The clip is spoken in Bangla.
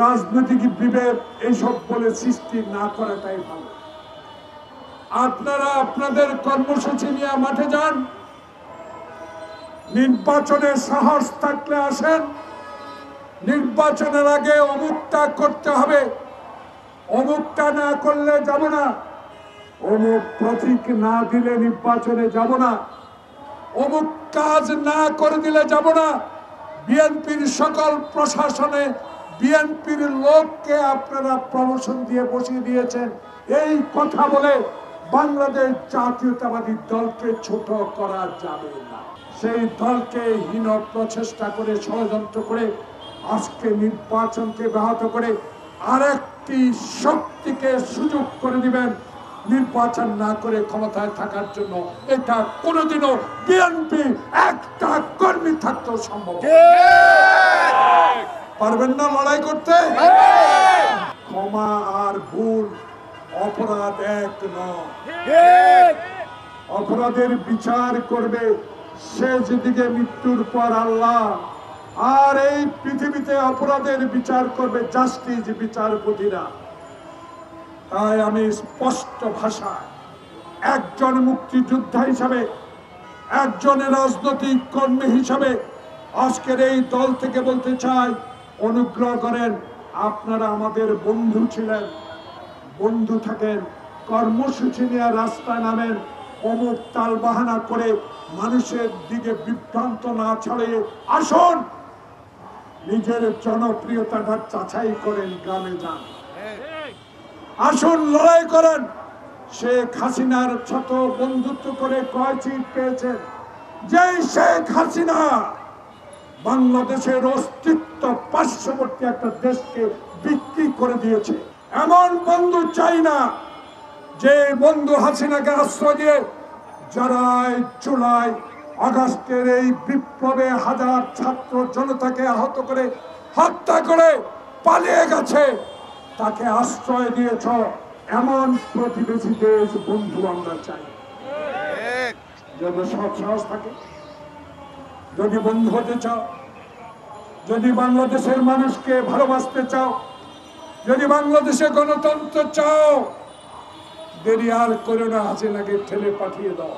রাজনৈতিক বিভেদ এইসব বলে সৃষ্টি না করাটাই ভালো। আপনারা আপনাদের কর্মসূচি নিয়ে মাঠে যান, নির্বাচনে সাহস থাকলে আসেন। নির্বাচনের আগে অমুকটা করতে হবে, অমুকটা না করলে যাব না, অমুক প্রতীক না দিলে নির্বাচনে যাব না, অমুক কাজ না করে দিলে যাব না। বিএনপির সকল প্রশাসনে বিএনপির লোককে আপনারা প্রমোশন দিয়ে বসিয়ে দিয়েছেন। এই কথা বলে বাংলাদেশ জাতীয়তাবাদী দলকে ছোট করা যাবে না। সেই দলকে হীন প্রচেষ্টা করে, ষড়যন্ত্র করে, আজকে নির্বাচনকে ব্যাহত করে আরেকটি শক্তিকে সুযোগ করে দিবেন নির্বাচন না করে ক্ষমতায় থাকার জন্য। এটা কোনোদিনও বিএনপি একটা কর্মী থাকতেও সম্ভব পারবেন না লড়াই করতে। ক্ষমা আর ভুল অপরাধ এক নয়। অপরাধের বিচার করবে শেষ দিকে মৃত্যুর পর আল্লাহ, আর এই পৃথিবীতে অপরাধের বিচার করবে জাস্টিস বিচারপতিরা। তাই আমি স্পষ্ট ভাষায় একজন মুক্তিযোদ্ধা হিসাবে, একজন রাজনৈতিক কর্মী হিসাবে আজকের এই দল থেকে বলতে চাই, অনুগ্রহ করেন, আপনারা আমাদের বন্ধু ছিলেন, বন্ধু থাকেন, কর্মসূচি নিয়ে রাস্তায় নামেন, অমুক তাল বাহানা করে মানুষের দিকে বিভ্রান্ত না ছড়িয়ে আসুন, নিজের জনপ্রিয়তাটা যাচাই করেন, গ্রামে যান, আসুন লড়াই করেন। শেখ হাসিনার ছোট বন্ধুত্ব করে কয় সিট পেয়েছেন? যে শেখ হাসিনা বাংলাদেশের অস্তিত্ব পার্শ্ববর্তী একটা দেশকে বিক্রি করে দিয়েছে, এমন বন্ধু চাই না। যে বন্ধু হাসিনাকে আশ্রয় দিয়ে জুলাই জুলাই আগস্টের এই বিপ্লবে হাজার ছাত্র জনতাকে আহত করে হত্যা করে পালিয়ে গেছে, তাকে আশ্রয় দিয়েছ, এমন প্রতিবেশী দেশ বন্ধু আমরা চাই। যেন সব সাহস থাকে। যদি বন্ধু হতে চাও, যদি বাংলাদেশের মানুষকে ভালোবাসতে চাও, যদি বাংলাদেশে গণতন্ত্র চাও, দেরি আর করো না, হাসিনাকে ঠেলে পাঠিয়ে দাও।